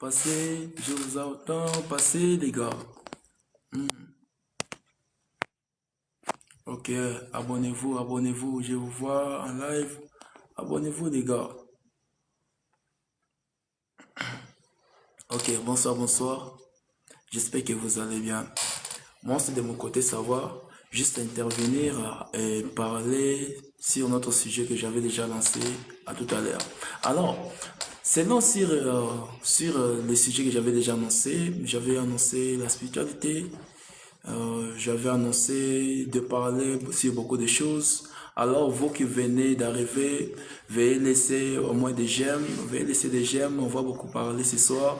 Passez, je vous entends passer, les gars. Ok, abonnez-vous, abonnez-vous, je vous vois en live. Abonnez-vous, les gars. Ok, bonsoir, bonsoir. J'espère que vous allez bien. Moi, c'est de mon côté, ça va. Juste intervenir et parler sur notre sujet que j'avais déjà lancé à tout à l'heure. Alors, selon sur le sujet que j'avais annoncé la spiritualité. J'avais annoncé de parler sur beaucoup de choses. Alors, vous qui venez d'arriver, veuillez laisser au moins des j'aime, veuillez laisser des j'aime. On va beaucoup parler ce soir.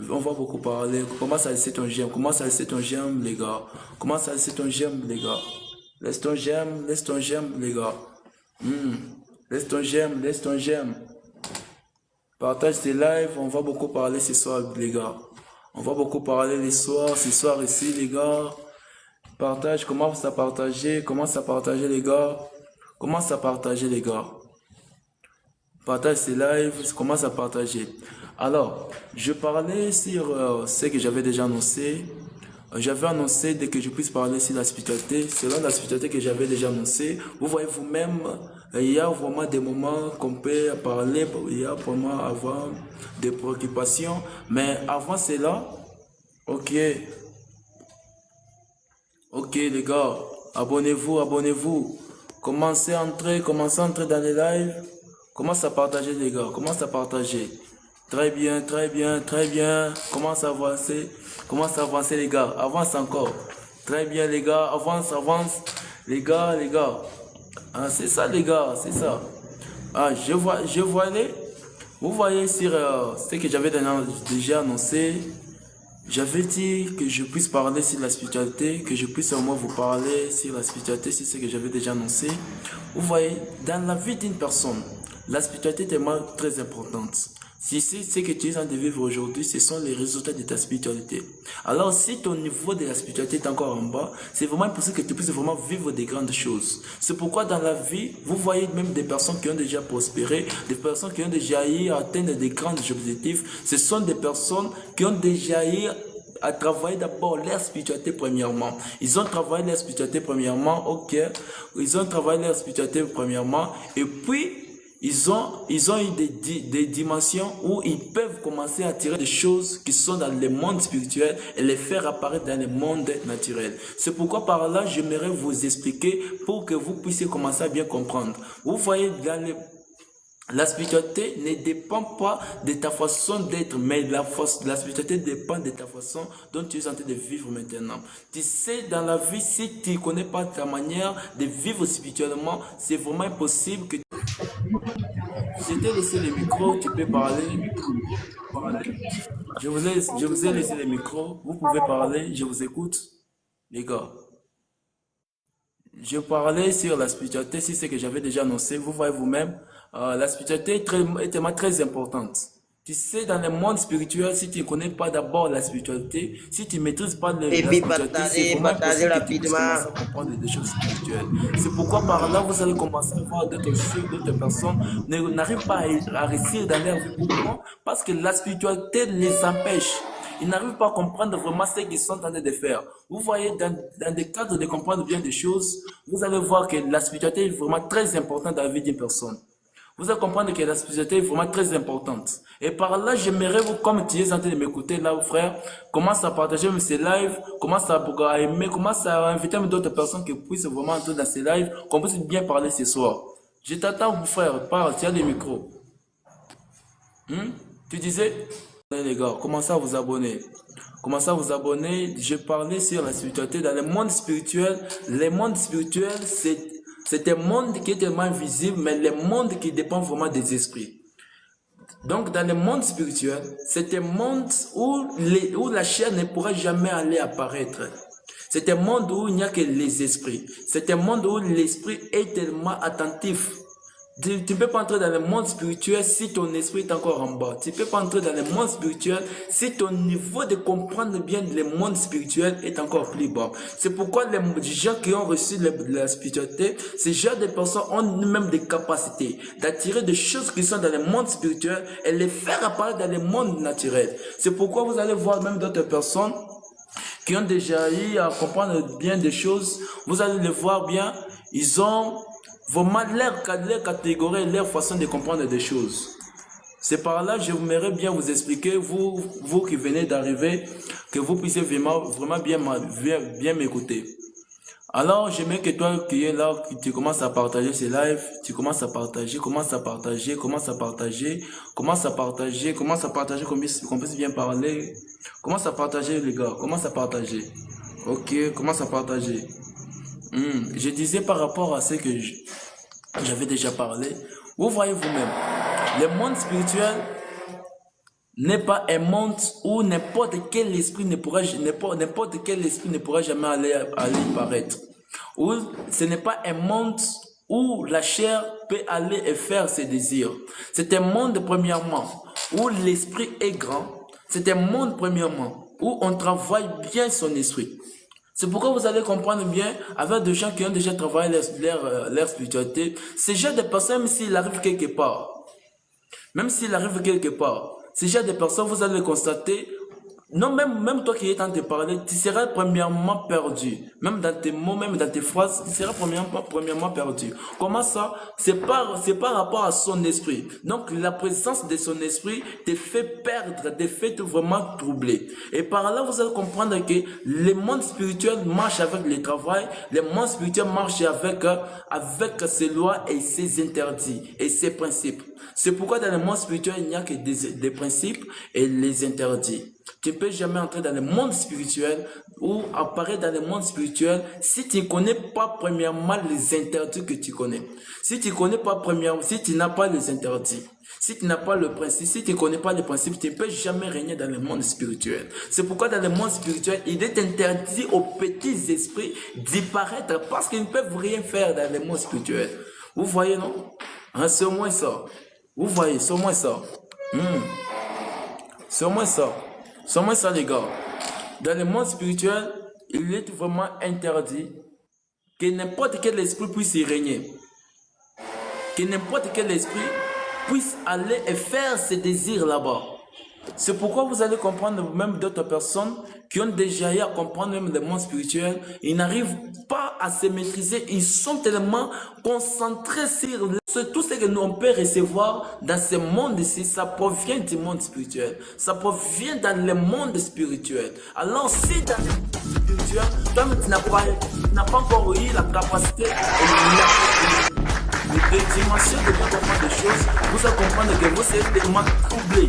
On va beaucoup parler. Commence à laisser ton j'aime. Commence à laisser ton j'aime, les gars. Commence à laisser ton j'aime, les gars. Laisse ton j'aime, les gars. Laisse ton j'aime, laisse ton j'aime. Partage tes lives. On va beaucoup parler ce soir, les gars. On va beaucoup parler ce soir ici, les gars. Partage, commence à partager les gars. Commence à partager les gars. Partage ces lives, commence à partager. Alors, je parlais sur ce que j'avais déjà annoncé. J'avais annoncé dès que je puisse parler sur la spiritualité. Selon la spiritualité que j'avais déjà annoncé, vous voyez vous-même, il y a vraiment des moments qu'on peut parler, il y a vraiment avoir des préoccupations. Mais avant cela, ok. Ok les gars, abonnez-vous, abonnez-vous. Commencez à entrer dans les lives. Commence à partager les gars, commence à partager. Très bien, très bien, très bien. Commence à avancer les gars, avance encore. Très bien les gars, avance, avance. Les gars, les gars. Ah, c'est ça les gars, c'est ça. Ah, je vois les. Vous voyez sur ce que j'avais déjà annoncé. J'avais dit que je puisse parler sur la spiritualité, que je puisse au moins vous parler sur la spiritualité, c'est ce que j'avais déjà annoncé. Vous voyez, dans la vie d'une personne, la spiritualité est tellement très importante. Si c'est ce que tu es en train de vivre aujourd'hui, ce sont les résultats de ta spiritualité. Alors, si ton niveau de la spiritualité est encore en bas, c'est vraiment impossible que tu puisses vraiment vivre des grandes choses. C'est pourquoi dans la vie, vous voyez même des personnes qui ont déjà prospéré, des personnes qui ont déjà eu à atteindre des grands objectifs. Ce sont des personnes qui ont déjà eu à travailler d'abord leur spiritualité premièrement. Ils ont travaillé leur spiritualité premièrement, ok. Ils ont travaillé leur spiritualité premièrement, et puis ils ont eu des dimensions où ils peuvent commencer à tirer des choses qui sont dans le monde spirituel et les faire apparaître dans le monde naturel. C'est pourquoi par là, j'aimerais vous expliquer pour que vous puissiez commencer à bien comprendre. Vous voyez, la spiritualité ne dépend pas de ta façon d'être, mais la spiritualité dépend de ta façon dont tu es en train de vivre maintenant. Tu sais, dans la vie, si tu ne connais pas ta manière de vivre spirituellement, c'est vraiment impossible que... Je t'ai laissé le micro, tu peux parler. Je vous ai laissé le micro, vous pouvez parler, je vous écoute, les gars. Je parlais sur la spiritualité, c'est ce que j'avais déjà annoncé, vous voyez vous-même, la spiritualité est tellement très importante. Tu sais, dans le monde spirituel, si tu ne connais pas d'abord la spiritualité, si tu ne maîtrises pas la spiritualité, c'est vraiment impossible que tu puisses commencer à comprendre des choses spirituelles. C'est pourquoi par là, vous allez commencer à voir d'autres personnes n'arrivent pas à réussir dans leur vie. Pourquoi? Parce que la spiritualité les empêche. Ils n'arrivent pas à comprendre vraiment ce qu'ils sont en train de faire. Vous voyez, dans des cadres de comprendre bien des choses, vous allez voir que la spiritualité est vraiment très importante dans la vie d'une personne. Vous allez comprendre que la spiritualité est vraiment très importante. Et par là, j'aimerais vous, comme tu es en train de m'écouter là, frère, commence à partager ces lives, commence à aimer, commence à inviter d'autres personnes qui puissent vraiment entrer dans ces lives, qu'on puisse bien parler ce soir. Je t'attends, mon frère, parle, tu as le micro. Tu disais, les gars, commencez à vous abonner. Commencez à vous abonner. Je parlais sur la spiritualité. Dans le monde spirituel, c'est un monde qui est tellement invisible, mais le monde qui dépend vraiment des esprits. Donc, dans le monde spirituel, c'est un monde où la chair ne pourra jamais aller apparaître. C'est un monde où il n'y a que les esprits. C'est un monde où l'esprit est tellement attentif. Tu ne peux pas entrer dans le monde spirituel si ton esprit est encore en bas. Tu ne peux pas entrer dans le monde spirituel si ton niveau de comprendre bien le monde spirituel est encore plus bas. C'est pourquoi les gens qui ont reçu la spiritualité, ces gens de personnes ont même des capacités d'attirer des choses qui sont dans le monde spirituel et les faire apparaître dans le monde naturel. C'est pourquoi vous allez voir même d'autres personnes qui ont déjà eu à comprendre bien des choses. Vous allez les voir bien, ils ont vraiment leur catégorie, leur façon de comprendre des choses. C'est par là que j'aimerais bien vous expliquer, vous qui venez d'arriver, que vous puissiez vraiment bien m'écouter. Alors, j'aimerais que toi qui es là, que tu commences à partager ces lives, tu commences à partager, qu'on puisse bien parler. Commence à partager les gars, commence à partager. Ok, commence à partager. Je disais par rapport à ce que j'avais déjà parlé, vous voyez vous-même, le monde spirituel n'est pas un monde où n'importe quel esprit ne pourra jamais aller paraître. Ou ce n'est pas un monde où la chair peut aller et faire ses désirs. C'est un monde premièrement où l'esprit est grand. C'est un monde premièrement où on travaille bien son esprit. C'est pourquoi vous allez comprendre bien, avec des gens qui ont déjà travaillé leur spiritualité, ces gens de personnes, même s'il arrive quelque part, ces gens de personnes, vous allez le constater, non, même toi qui es en train de parler, tu seras premièrement perdu. Même dans tes mots, même dans tes phrases, tu seras premièrement perdu. Comment ça? C'est par rapport à son esprit. Donc, la présence de son esprit te fait perdre, te fait vraiment troubler. Et par là, vous allez comprendre que le monde spirituel marche avec le travail, le monde spirituel marche avec ses lois et ses interdits et ses principes. C'est pourquoi dans le monde spirituel, il n'y a que des principes et les interdits. Tu ne peux jamais entrer dans le monde spirituel ou apparaître dans le monde spirituel si tu ne connais pas premièrement les interdits que tu connais. Si tu n'as pas les interdits, si tu n'as pas le principe, si tu ne connais pas les principes, tu ne peux jamais régner dans le monde spirituel. C'est pourquoi dans le monde spirituel, il est interdit aux petits esprits d'y paraître parce qu'ils ne peuvent rien faire dans le monde spirituel. Vous voyez, non? Hein, c'est au moins ça. Vous voyez, c'est au moins ça. C'est au moins ça. C'est au moins ça, les gars. Dans le monde spirituel, il est vraiment interdit que n'importe quel esprit puisse y régner. Que n'importe quel esprit puisse aller et faire ses désirs là-bas. C'est pourquoi vous allez comprendre même d'autres personnes qui ont déjà eu à comprendre même le monde spirituel. Ils n'arrivent pas à se maîtriser. Ils sont tellement concentrés sur tout ce que nous on peut recevoir dans ce monde ici. Ça provient du monde spirituel. Ça provient dans le monde spirituel. Alors si dans le monde spirituel, toi-même tu n'as pas encore eu la capacité de dimension de comprendre des choses, vous allez comprendre que vous êtes tellement troublé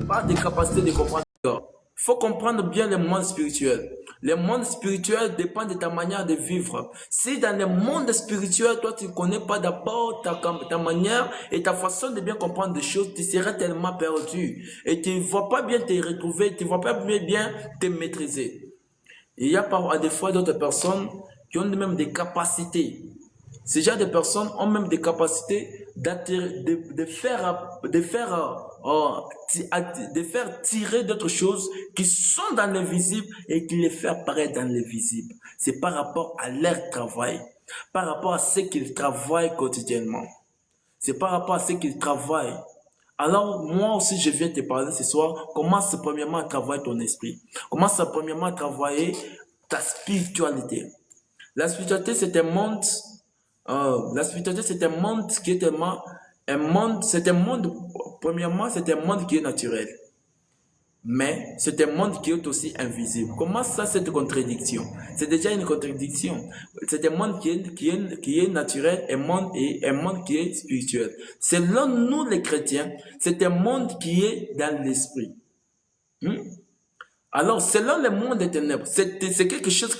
par des capacités de comprendre. Il faut comprendre bien le monde spirituel. Le monde spirituel dépend de ta manière de vivre. Si dans le monde spirituel, toi, tu ne connais pas d'abord ta manière et ta façon de bien comprendre des choses, tu seras tellement perdu. Et tu ne vas pas bien te retrouver, tu ne vas pas bien te maîtriser. Il y a des fois d'autres personnes qui ont même des capacités. Ces gens de personnes ont même des capacités de faire tirer d'autres choses qui sont dans l'invisible et qui les faire apparaître dans l'invisible. C'est par rapport à leur travail, par rapport à ce qu'ils travaillent quotidiennement. C'est par rapport à ce qu'ils travaillent. Alors, moi aussi, je viens te parler ce soir. Commence premièrement à travailler ton esprit. Commence premièrement à travailler ta spiritualité. La spiritualité, c'est un monde. La spiritualité, c'est un monde qui est tellement premièrement, c'est un monde qui est naturel. Mais c'est un monde qui est aussi invisible. Comment ça, cette contradiction? C'est déjà une contradiction. C'est un monde qui est naturel et un monde qui est spirituel. Selon nous, les chrétiens, c'est un monde qui est dans l'esprit. Alors, selon le monde des ténèbres, c'est quelque chose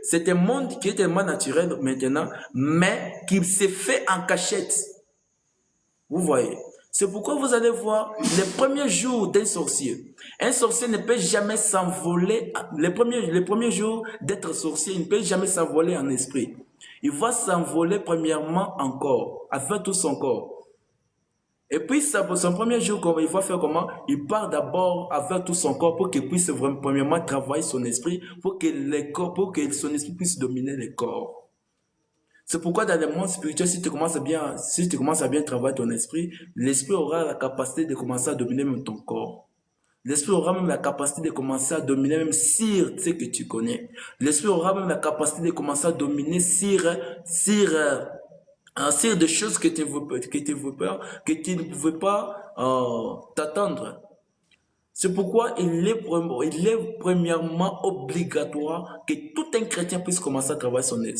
c'est un monde qui est tellement naturel maintenant, mais qui se fait en cachette. Vous voyez? C'est pourquoi vous allez voir les premiers jours d'un sorcier. Un sorcier ne peut jamais s'envoler, les premiers jours d'être sorcier, il ne peut jamais s'envoler en esprit. Il va s'envoler premièrement en corps, avec tout son corps. Et puis, son premier jour, il va faire comment? Il part d'abord avec tout son corps pour qu'il puisse vraiment, premièrement, travailler son esprit, pour que son esprit puisse dominer les corps. C'est pourquoi dans le monde spirituel, si tu commences à bien travailler ton esprit, l'esprit aura la capacité de commencer à dominer même ton corps. L'esprit aura même la capacité de commencer à dominer même sur ce que tu connais. L'esprit aura même la capacité de commencer à dominer sur des choses que tu ne pouvais pas t'attendre. C'est pourquoi il est premièrement obligatoire que tout un chrétien puisse commencer à travailler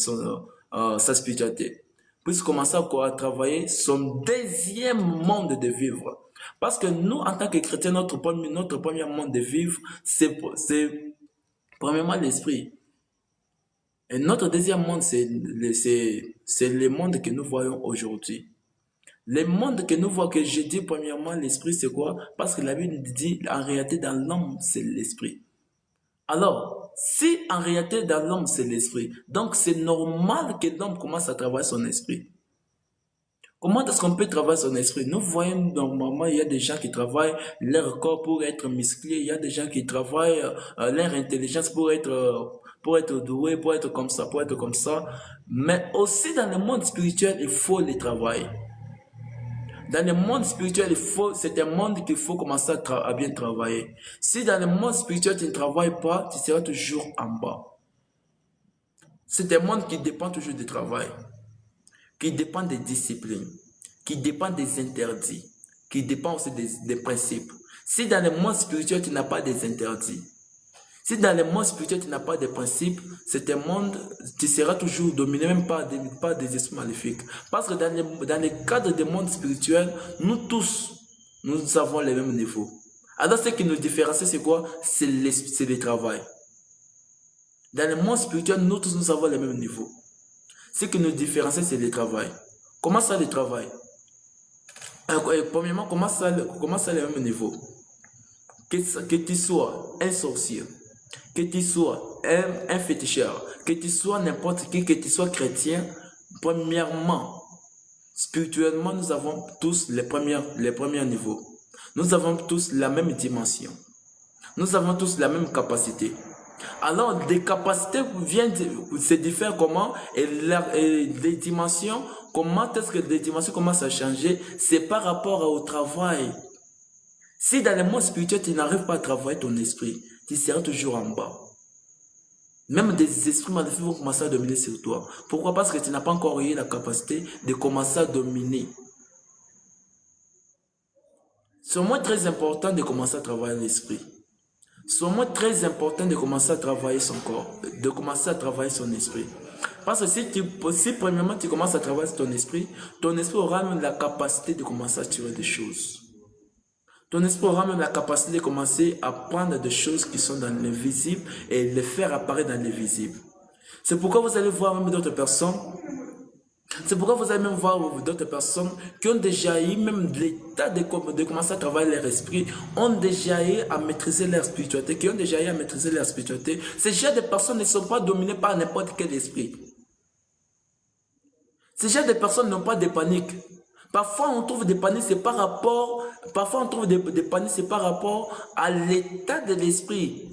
sa spiritualité, puisse commencer à travailler son deuxième monde de vivre. Parce que nous, en tant que chrétiens, notre premier monde de vivre, c'est premièrement l'esprit. Et notre deuxième monde, c'est le monde que nous voyons aujourd'hui. Le monde que nous voyons, que je dis premièrement, l'esprit, c'est quoi? Parce que la Bible dit, en réalité, dans l'homme, c'est l'esprit. Alors, si en réalité, dans l'homme, c'est l'esprit, donc c'est normal que l'homme commence à travailler son esprit. Comment est-ce qu'on peut travailler son esprit? Nous voyons normalement, il y a des gens qui travaillent leur corps pour être musclés, il y a des gens qui travaillent leur intelligence pour être doué, pour être comme ça, Mais aussi dans le monde spirituel, il faut les travailler. Dans le monde spirituel, c'est un monde qu'il faut commencer à bien travailler. Si dans le monde spirituel, tu ne travailles pas, tu seras toujours en bas. C'est un monde qui dépend toujours du travail, qui dépend des disciplines, qui dépend des interdits, qui dépend aussi des principes. Si dans le monde spirituel, tu n'as pas des interdits, si dans le monde spirituel, tu n'as pas de principes, c'est un monde, tu seras toujours dominé, même pas des esprits maléfiques. Parce que dans le cadre du monde spirituel, nous tous, nous avons les mêmes niveaux. Alors ce qui nous différencie, c'est quoi? C'est le travail. Dans le monde spirituel, nous tous, nous avons les mêmes niveaux. Ce qui nous différencie, c'est le travail. Comment ça, le travail? Premièrement, comment ça, les mêmes niveaux? Que tu sois un sorcier, que tu sois un féticheur, que tu sois n'importe qui, que tu sois chrétien, premièrement, spirituellement, nous avons tous les premiers niveaux. Nous avons tous la même dimension. Nous avons tous la même capacité. Alors, des capacités viennent se diffèrent comment? Et les dimensions, comment est-ce que les dimensions commencent à changer? C'est par rapport au travail. Si dans le monde spirituel, tu n'arrives pas à travailler ton esprit, tu seras toujours en bas. Même des esprits maléfiques vont commencer à dominer sur toi. Pourquoi? Parce que tu n'as pas encore eu la capacité de commencer à dominer. C'est au moins très important de commencer à travailler l'esprit. C'est au moins très important de commencer à travailler son corps, de commencer à travailler son esprit. Parce que si premièrement tu commences à travailler ton esprit aura même la capacité de commencer à tirer des choses. Ton esprit aura même la capacité de commencer à prendre des choses qui sont dans l'invisible et les faire apparaître dans l'invisible. C'est pourquoi vous allez voir même d'autres personnes. C'est pourquoi vous allez même voir d'autres personnes qui ont déjà eu même l'état de commencer à travailler leur esprit, ont déjà eu à maîtriser leur spiritualité, qui ont déjà eu à maîtriser leur spiritualité. Ces genre de personnes ne sont pas dominées par n'importe quel esprit. Ces genre de personnes n'ont pas de panique. Parfois, on trouve des paniques, c'est par rapport à l'état de l'esprit.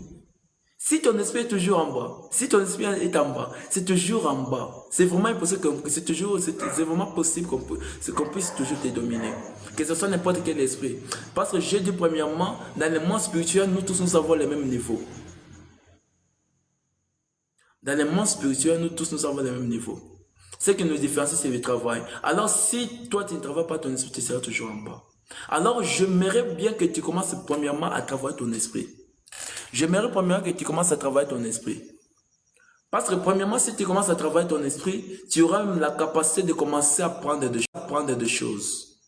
Si ton esprit est toujours en bas, si ton esprit est en bas, c'est toujours en bas. C'est vraiment impossible c'est vraiment possible qu'on puisse toujours te dominer. Que ce soit n'importe quel esprit. Parce que je dis premièrement, dans le monde spirituel, nous tous nous avons les mêmes niveaux. Dans le monde spirituel, nous tous nous avons les mêmes niveaux. Ce qui nous différencie, c'est le travail. Alors, si toi, tu ne travailles pas ton esprit, tu seras toujours en bas. Alors, j'aimerais bien que tu commences premièrement à travailler ton esprit. J'aimerais premièrement que tu commences à travailler ton esprit. Parce que premièrement, si tu commences à travailler ton esprit, tu auras même la capacité de commencer à prendre des choses.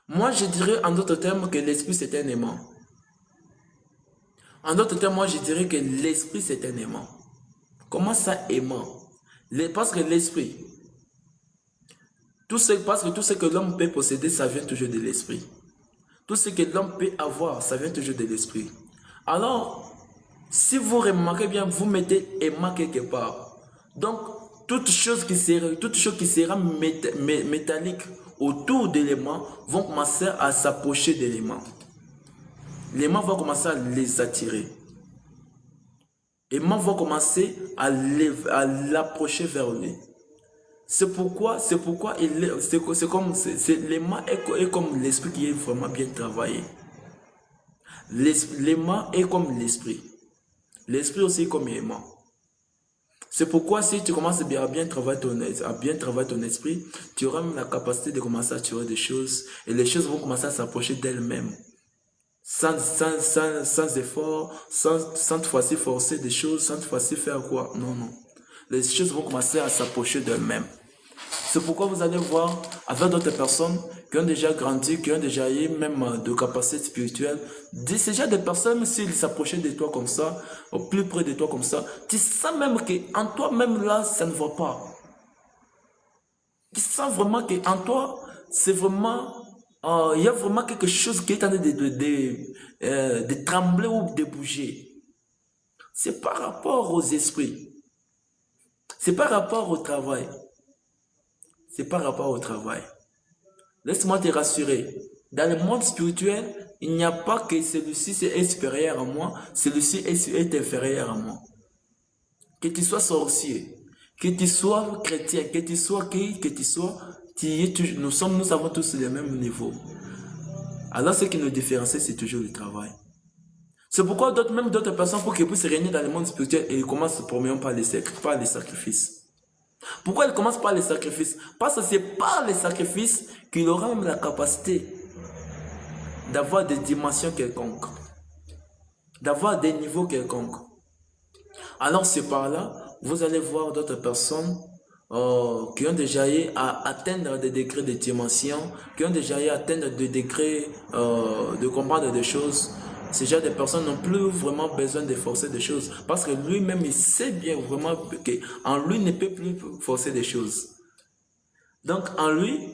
Moi, je dirais en d'autres termes que l'esprit, c'est un aimant. En d'autres termes, moi, je dirais que l'esprit, c'est un aimant. Comment ça, aimant? Parce que l'esprit, parce que tout ce que l'homme peut posséder, ça vient toujours de l'esprit. Tout ce que l'homme peut avoir, ça vient toujours de l'esprit. Alors, si vous remarquez bien, vous mettez aimant quelque part. Donc, toute chose qui sera métallique autour d'éléments vont commencer à s'approcher d'éléments. L'élément va commencer à les attirer. L'élément va commencer à l'approcher vers lui. C'est pourquoi l'aimant est comme l'esprit qui est vraiment bien travaillé. L'aimant est comme l'esprit. L'esprit aussi est comme l'aimant. C'est pourquoi si tu commences à bien travailler ton esprit, tu auras même la capacité de commencer à attirer des choses et les choses vont commencer à s'approcher d'elles-mêmes. Sans effort, sans te faire forcer des choses, sans te faire faire quoi. Non, non. Les choses vont commencer à s'approcher d'elles-mêmes. C'est pourquoi vous allez voir avec d'autres personnes qui ont déjà grandi, qui ont déjà eu même de capacités spirituelles. C'est déjà des personnes, s'ils s'approchaient de toi comme ça, au plus près de toi comme ça, tu sens même qu'en toi-même là, ça ne va pas. Tu sens vraiment qu'en toi, c'est vraiment, il y a vraiment quelque chose qui est en train de trembler ou de bouger. C'est par rapport aux esprits. C'est par rapport au travail. C'est par rapport au travail. Laisse-moi te rassurer. Dans le monde spirituel, il n'y a pas que celui-ci est supérieur à moi, celui-ci est inférieur à moi. Que tu sois sorcier, que tu sois chrétien, que tu sois qui, que tu sois, nous avons tous le même niveau. Alors ce qui nous différencie, c'est toujours le travail. C'est pourquoi même d'autres personnes, pour qu'ils puissent régner dans le monde spirituel, ils commencent premièrement par les sacrifices. Pourquoi il commence par les sacrifices? Parce que c'est par les sacrifices qu'il aura même la capacité d'avoir des dimensions quelconques, d'avoir des niveaux quelconques. Alors c'est par là, vous allez voir d'autres personnes qui ont déjà eu à atteindre des degrés de dimension, qui ont déjà eu à atteindre des degrés de comprendre des choses. Ces gens de personnes n'ont plus vraiment besoin de forcer des choses. Parce que lui-même, il sait bien vraiment qu'en lui, il ne peut plus forcer des choses. Donc, en lui,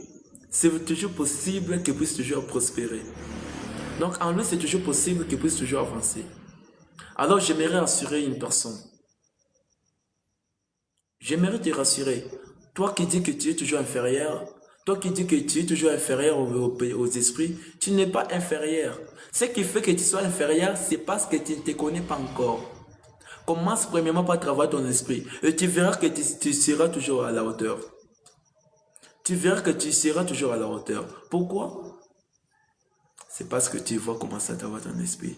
c'est toujours possible qu'il puisse toujours prospérer. Donc, en lui, c'est toujours possible qu'il puisse toujours avancer. Alors, j'aimerais rassurer une personne. J'aimerais te rassurer. Toi qui dis que tu es toujours inférieur, toi qui dis que tu es toujours inférieur aux esprits, tu n'es pas inférieur. Ce qui fait que tu sois inférieur, c'est parce que tu ne te connais pas encore. Commence premièrement par travailler ton esprit et tu verras que tu seras toujours à la hauteur. Tu verras que tu seras toujours à la hauteur. Pourquoi? C'est parce que tu vas commencer à travailler ton esprit.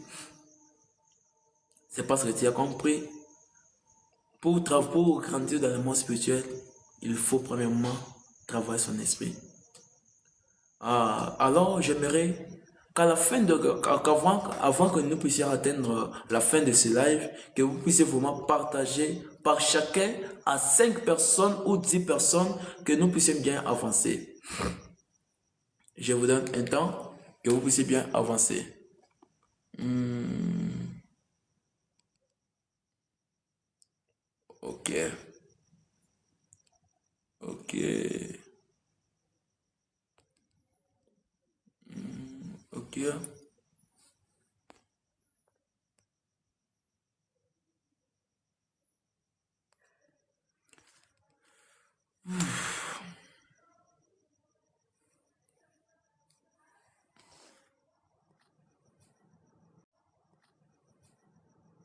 C'est parce que tu as compris. Pour grandir dans le monde spirituel, il faut premièrement travailler son esprit. Alors, j'aimerais qu'à la fin avant que nous puissions atteindre la fin de ce live, que vous puissiez vraiment partager par chacun à 5 personnes ou 10 personnes, que nous puissions bien avancer. Je vous donne un temps que vous puissiez bien avancer. Ok. Ok. Ok.